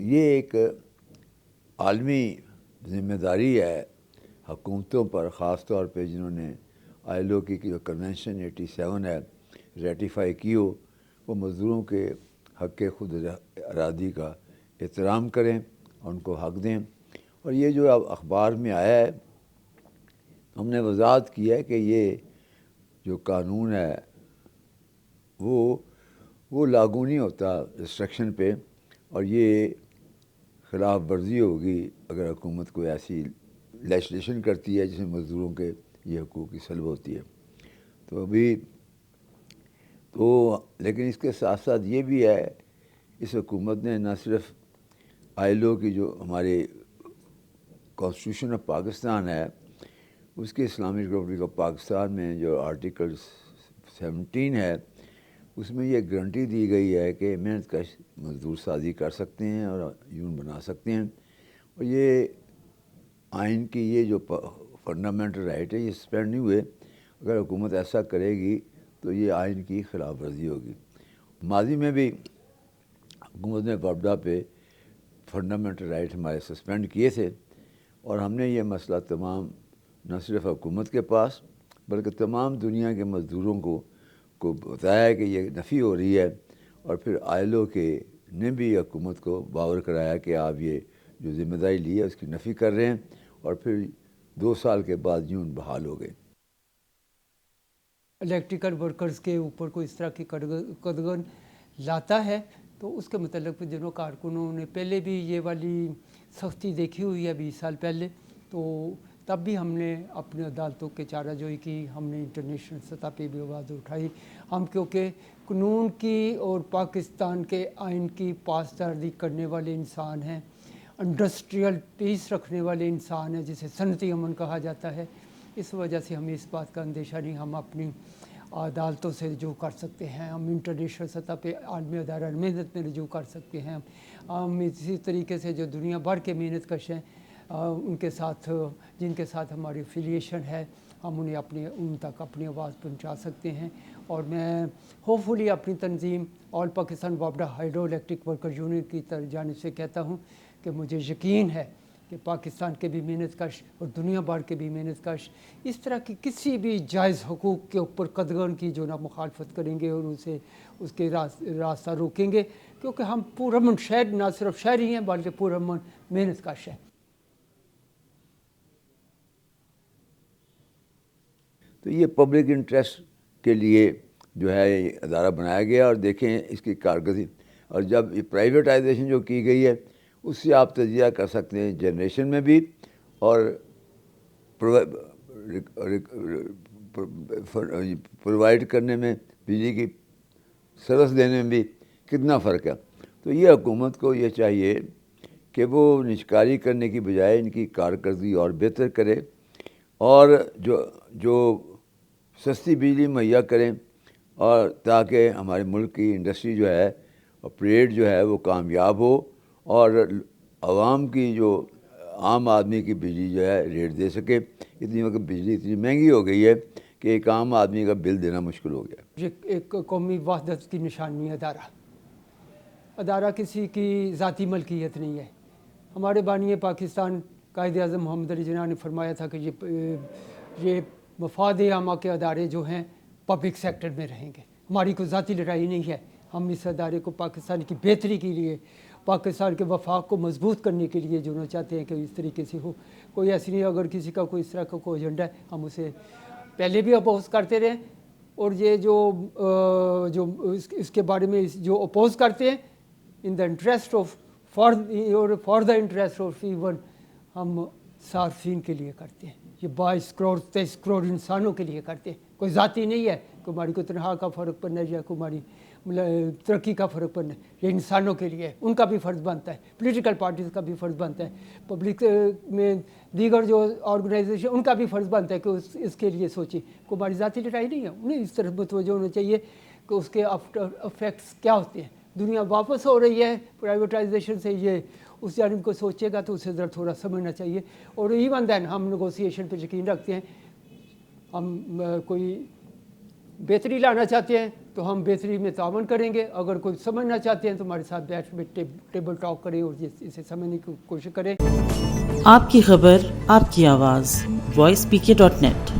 یہ ایک عالمی ذمہ داری ہے حکومتوں پر، خاص طور پہ جنہوں نے ILO کی جو کنونشن 87 ہے ریٹیفائی کی ہو، وہ مزدوروں کے حق خود ارادی کا احترام کریں اور ان کو حق دیں۔ اور یہ جو اب اخبار میں آیا ہے، ہم نے وضاحت کی ہے کہ یہ جو قانون ہے وہ لاگو نہیں ہوتا ریسٹرکشن پہ، اور یہ خلاف ورزی ہوگی اگر حکومت کوئی ایسی لیجسلیشن کرتی ہے جس میں مزدوروں کے یہ حقوق کی سلب ہوتی ہے۔ تو لیکن اس کے ساتھ ساتھ یہ بھی ہے، اس حکومت نے نہ صرف ILO کی جو ہماری کانسٹیٹیوشن آف پاکستان ہے، اس کے اسلامک ریپبلک آف پاکستان میں جو آرٹیکل 17 ہے، اس میں یہ گارنٹی دی گئی ہے کہ محنت کش مزدور سازی کر سکتے ہیں اور یونین بنا سکتے ہیں، اور یہ آئین کی یہ جو فنڈامنٹل رائٹ ہے یہ سسپینڈ نہیں ہوئے۔ اگر حکومت ایسا کرے گی تو یہ آئین کی خلاف ورزی ہوگی۔ ماضی میں بھی حکومت نے وابڈا پہ فنڈامنٹل رائٹ ہمارے سسپینڈ کیے تھے، اور ہم نے یہ مسئلہ تمام نہ صرف حکومت کے پاس بلکہ تمام دنیا کے مزدوروں کو بتایا ہے کہ یہ نفی ہو رہی ہے، اور پھر ILO کے نے بھی حکومت کو باور کرایا کہ آپ یہ جو ذمہ داری لی ہے اس کی نفی کر رہے ہیں، اور پھر 2 سال کے بعد یوں بحال ہو گئے۔ الیکٹریکل ورکرز کے اوپر کوئی اس طرح کی قدغن لاتا ہے تو اس کے متعلق جنہوں کارکنوں نے پہلے بھی یہ والی سختی دیکھی ہوئی ہے 20 سال پہلے، تو تب بھی ہم نے اپنے عدالتوں کے چارہ جوئی کی، ہم نے انٹرنیشنل سطح پہ بھی آواز اٹھائی۔ ہم کیونکہ قانون کی اور پاکستان کے آئین کی پاسداری کرنے والے انسان ہیں، انڈسٹریل پیس رکھنے والے انسان ہیں جسے صنعتی امن کہا جاتا ہے، اس وجہ سے ہمیں اس بات کا اندیشہ نہیں۔ ہم اپنی عدالتوں سے رجوع کر سکتے ہیں، ہم انٹرنیشنل سطح پہ عالمی ادارہ محنت میں رجوع کر سکتے ہیں، ہم اسی طریقے سے جو دنیا بھر کے محنت کش ہیں ان کے ساتھ، جن کے ساتھ ہماری افیلیشن ہے، ہم انہیں ان تک اپنی آواز پہنچا سکتے ہیں۔ اور میں ہوپ فلی اپنی تنظیم آل پاکستان وابڈا ہائیڈرو الیکٹرک ورکر یونین کی جانب سے کہتا ہوں کہ مجھے یقین ہے کہ پاکستان کے بھی محنت کش اور دنیا بھر کے بھی محنت کش اس طرح کی کسی بھی جائز حقوق کے اوپر قدغن کی جو نہ مخالفت کریں گے اور اس کے راستہ روکیں گے، کیونکہ ہم پرامن شہر نہ صرف شہری ہیں بلکہ پرامن محنت کش ہیں۔ تو یہ پبلک انٹرسٹ کے لیے جو ہے یہ ادارہ بنایا گیا، اور دیکھیں اس کی کارکردگی، اور جب یہ پرائیویٹائزیشن جو کی گئی ہے اس سے آپ تجزیہ کر سکتے ہیں جنریشن میں بھی، اور پرووائڈ کرنے میں، بجلی کی سروس دینے میں بھی کتنا فرق ہے۔ تو یہ حکومت کو یہ چاہیے کہ وہ نجکاری کرنے کی بجائے ان کی کارکردگی اور بہتر کرے، اور جو سستی بجلی مہیا کریں، اور تاکہ ہمارے ملک کی انڈسٹری جو ہے آپریٹ جو ہے وہ کامیاب ہو، اور عوام کی جو عام آدمی کی بجلی جو ہے ریٹ دے سکے۔ اتنی وقت بجلی اتنی مہنگی ہو گئی ہے کہ ایک عام آدمی کا بل دینا مشکل ہو گیا۔ یہ ایک قومی وحدت کی نشانی ہے ادارہ کسی کی ذاتی ملکیت نہیں ہے۔ ہمارے بانی پاکستان قائد اعظم محمد علی جناح نے فرمایا تھا کہ یہ مفاد عامہ کے ادارے جو ہیں پبلک سیکٹر میں رہیں گے، ہماری کوئی ذاتی لڑائی نہیں ہے۔ ہم اس ادارے کو پاکستان کی بہتری کے لیے، پاکستان کے وفاق کو مضبوط کرنے کے لیے جو چاہتے ہیں کہ اس طریقے سے ہو۔ کوئی ایسی نہیں، اگر کسی کا کوئی اس طرح کا کوئی ایجنڈا ہے ہم اسے پہلے بھی اپوز کرتے رہے، اور یہ جو اس کے بارے میں جو اپوز کرتے ہیں in the interest of for the interest of even ہم صارفین کے لیے کرتے ہیں، یہ 22 کروڑ 23 کروڑ انسانوں کے لیے کرتے ہیں، کوئی ذاتی نہیں ہے کہ ہماری کو تنخواہ کا فرق پڑنا ہے یا ہماری ترقی کا فرق پڑنا ہے، یہ انسانوں کے لیے ہے، ان کا بھی فرض بنتا ہے، پولیٹیکل پارٹیز کا بھی فرض بنتا ہے، پبلک میں دیگر جو آرگنائزیشن ان کا بھی فرض بنتا ہے کہ اس کے لیے سوچیں۔ کوئی ہماری ذاتی لڑائی نہیں ہے، انہیں اس طرح متوجہ ہونا چاہیے کہ اس کے آفٹر افیکٹس کیا ہوتے ہیں۔ دنیا واپس ہو رہی ہے پرائیویٹائزیشن سے، یہ اس جانب کو سوچے گا تو اسے ذرا تھوڑا سمجھنا چاہیے، اور ایون دین ہم نیگوسیشن پہ یقین رکھتے ہیں۔ ہم کوئی بہتری لانا چاہتے ہیں تو ہم بہتری میں تعاون کریں گے. اگر کوئی سمجھنا چاہتے ہیں تو ہمارے ساتھ بیٹھ ٹیبل ٹاک کریں اور اسے سمجھنے کی کوشش کریں. آپ کی خبر آپ کی آواز voicepk.net